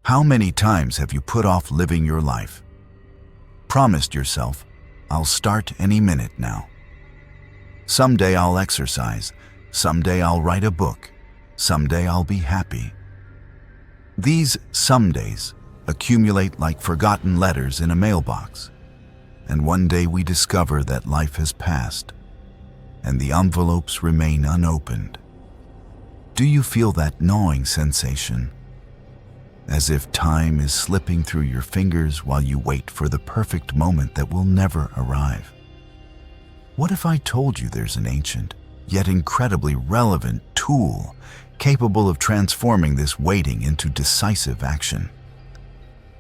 How many times have you put off living your life? Promised yourself, I'll start any minute now. Someday I'll exercise. Someday I'll write a book. Someday I'll be happy. These somedays accumulate like forgotten letters in a mailbox. And one day we discover that life has passed, and the envelopes remain unopened. Do you feel that gnawing sensation? As if time is slipping through your fingers while you wait for the perfect moment that will never arrive. What if I told you there's an ancient, yet incredibly relevant tool capable of transforming this waiting into decisive action?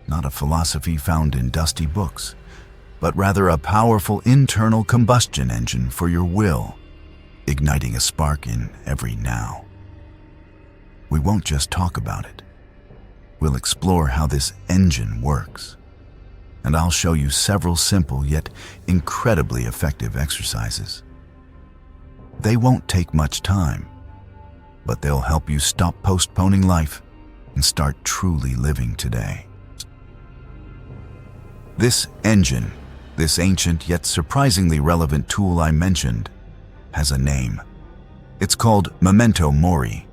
Not a philosophy found in dusty books, but rather a powerful internal combustion engine for your will, igniting a spark in every now. We won't just talk about it. We'll explore how this engine works, and I'll show you several simple yet incredibly effective exercises. They won't take much time, but they'll help you stop postponing life and start truly living today. This engine, this ancient yet surprisingly relevant tool I mentioned, has a name. It's called Memento Mori.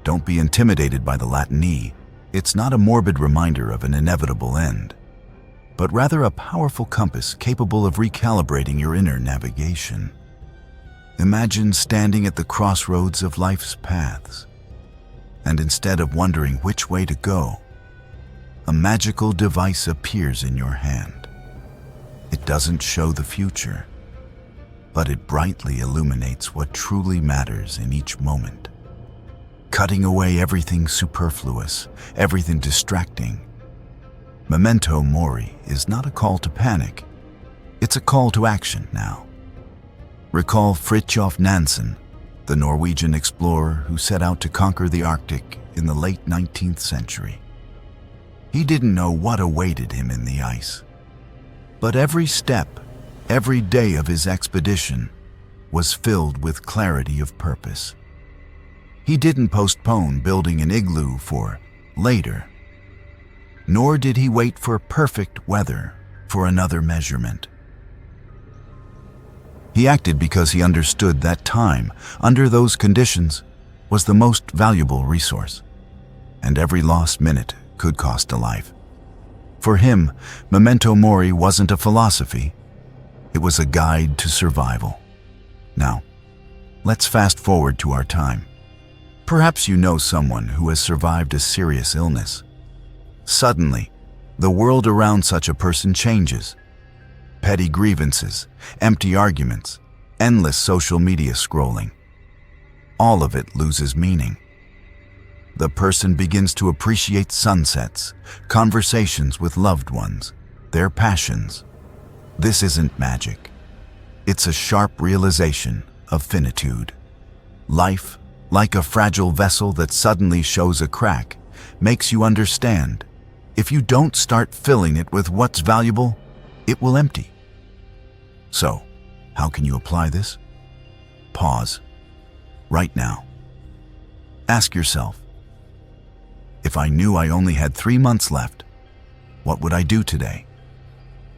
Don't be intimidated by the Latin E. It's not a morbid reminder of an inevitable end, but rather a powerful compass capable of recalibrating your inner navigation. Imagine standing at the crossroads of life's paths, and instead of wondering which way to go, a magical device appears in your hand. It doesn't show the future, but it brightly illuminates what truly matters in each moment, cutting away everything superfluous, everything distracting. Memento Mori is not a call to panic, it's a call to action now. Recall Fridtjof Nansen, the Norwegian explorer who set out to conquer the Arctic in the late 19th century. He didn't know what awaited him in the ice, but every step, every day of his expedition was filled with clarity of purpose. He didn't postpone building an igloo for later, nor did he wait for perfect weather for another measurement. He acted because he understood that time, under those conditions, was the most valuable resource, and every lost minute could cost a life. For him, Memento Mori wasn't a philosophy, it was a guide to survival. Now, let's fast forward to our time. Perhaps you know someone who has survived a serious illness. Suddenly, the world around such a person changes. Petty grievances, empty arguments, endless social media scrolling. All of it loses meaning. The person begins to appreciate sunsets, conversations with loved ones, their passions. This isn't magic. It's a sharp realization of finitude. Life, like a fragile vessel that suddenly shows a crack, makes you understand. If you don't start filling it with what's valuable, it will empty. So, how can you apply this? Pause. Right now. Ask yourself, if I knew I only had 3 months left, what would I do today?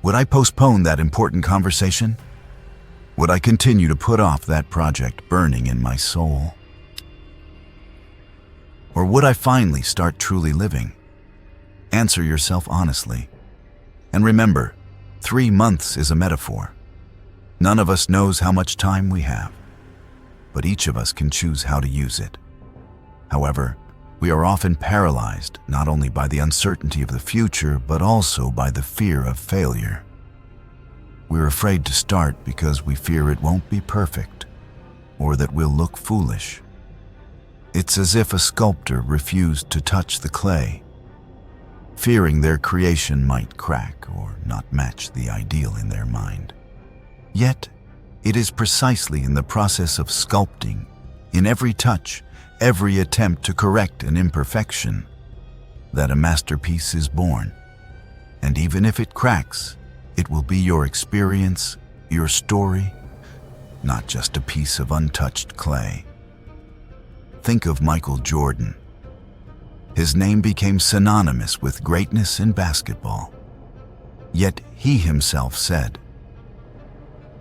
Would I postpone that important conversation? Would I continue to put off that project burning in my soul? Or would I finally start truly living? Answer yourself honestly. And remember, 3 months is a metaphor. None of us knows how much time we have, but each of us can choose how to use it. However, we are often paralyzed not only by the uncertainty of the future, but also by the fear of failure. We're afraid to start because we fear it won't be perfect, or that we'll look foolish. It's as if a sculptor refused to touch the clay, fearing their creation might crack or not match the ideal in their mind. Yet, it is precisely in the process of sculpting, in every touch, every attempt to correct an imperfection, that a masterpiece is born. And even if it cracks, it will be your experience, your story, not just a piece of untouched clay. Think of Michael Jordan. His name became synonymous with greatness in basketball. Yet he himself said,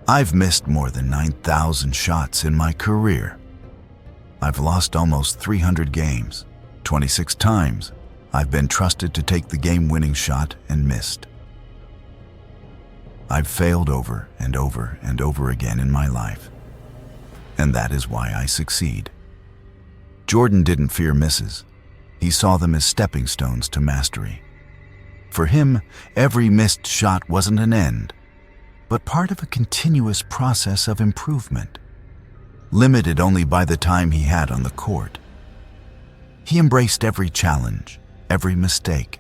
"I've missed more than 9,000 shots in my career. I've lost almost 300 games. 26 times I've been trusted to take the game-winning shot and missed. I've failed over and over and over again in my life, and that is why I succeed." Jordan didn't fear misses. He saw them as stepping stones to mastery. For him, every missed shot wasn't an end, but part of a continuous process of improvement, limited only by the time he had on the court. He embraced every challenge, every mistake,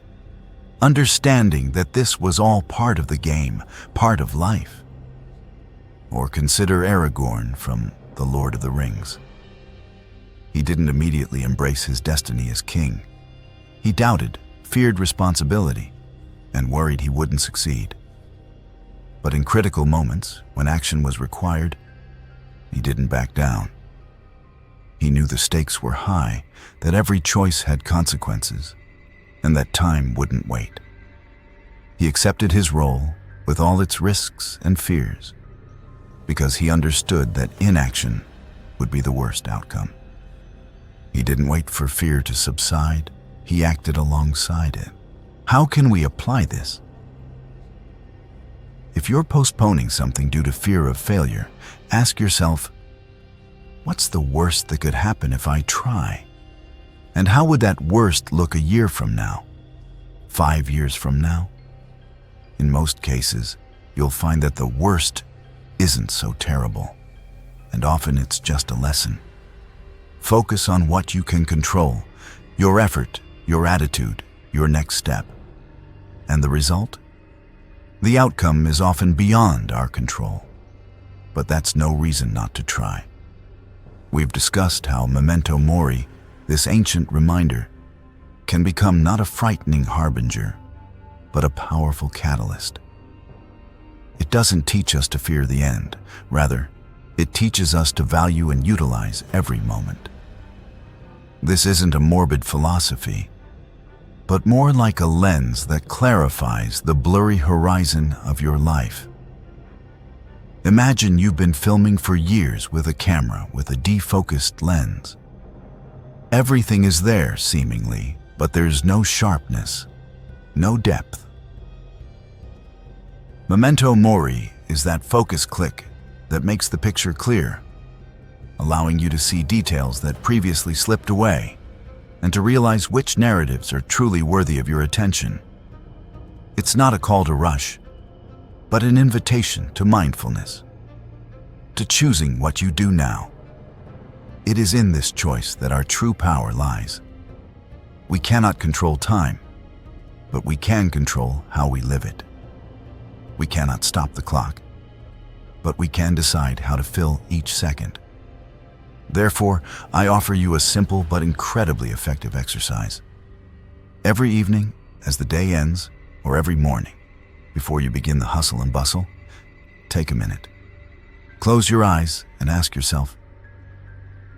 understanding that this was all part of the game, part of life. Or consider Aragorn from The Lord of the Rings. He didn't immediately embrace his destiny as king. He doubted, feared responsibility, and worried he wouldn't succeed. But in critical moments, when action was required, he didn't back down. He knew the stakes were high, that every choice had consequences, and that time wouldn't wait. He accepted his role with all its risks and fears, because he understood that inaction would be the worst outcome. He didn't wait for fear to subside, he acted alongside it. How can we apply this? If you're postponing something due to fear of failure, ask yourself, what's the worst that could happen if I try? And how would that worst look a year from now? 5 years from now? In most cases, you'll find that the worst isn't so terrible, and often it's just a lesson. Focus on what you can control, your effort, your attitude, your next step. And the result? The outcome is often beyond our control, but that's no reason not to try. We've discussed how Memento Mori, this ancient reminder, can become not a frightening harbinger, but a powerful catalyst. It doesn't teach us to fear the end. Rather, it teaches us to value and utilize every moment. This isn't a morbid philosophy, but more like a lens that clarifies the blurry horizon of your life. Imagine you've been filming for years with a camera with a defocused lens. Everything is there, seemingly, but there's no sharpness, no depth. Memento Mori is that focus click that makes the picture clear, allowing you to see details that previously slipped away and to realize which narratives are truly worthy of your attention. It's not a call to rush, but an invitation to mindfulness, to choosing what you do now. It is in this choice that our true power lies. We cannot control time, but we can control how we live it. We cannot stop the clock, but we can decide how to fill each second. Therefore, I offer you a simple but incredibly effective exercise. Every evening, as the day ends, or every morning, before you begin the hustle and bustle, take a minute. Close your eyes and ask yourself,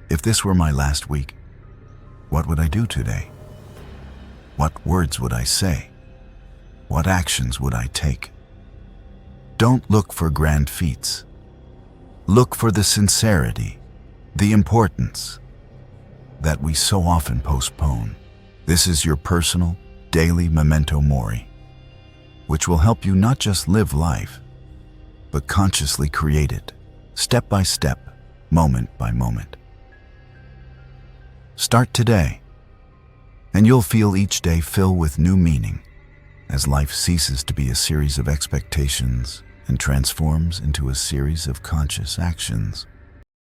if this were my last week, what would I do today? What words would I say? What actions would I take? Don't look for grand feats. Look for the sincerity, the importance that we so often postpone. This is your personal, daily Memento Mori, which will help you not just live life, but consciously create it, step by step, moment by moment. Start today, and you'll feel each day fill with new meaning as life ceases to be a series of expectations and transforms into a series of conscious actions.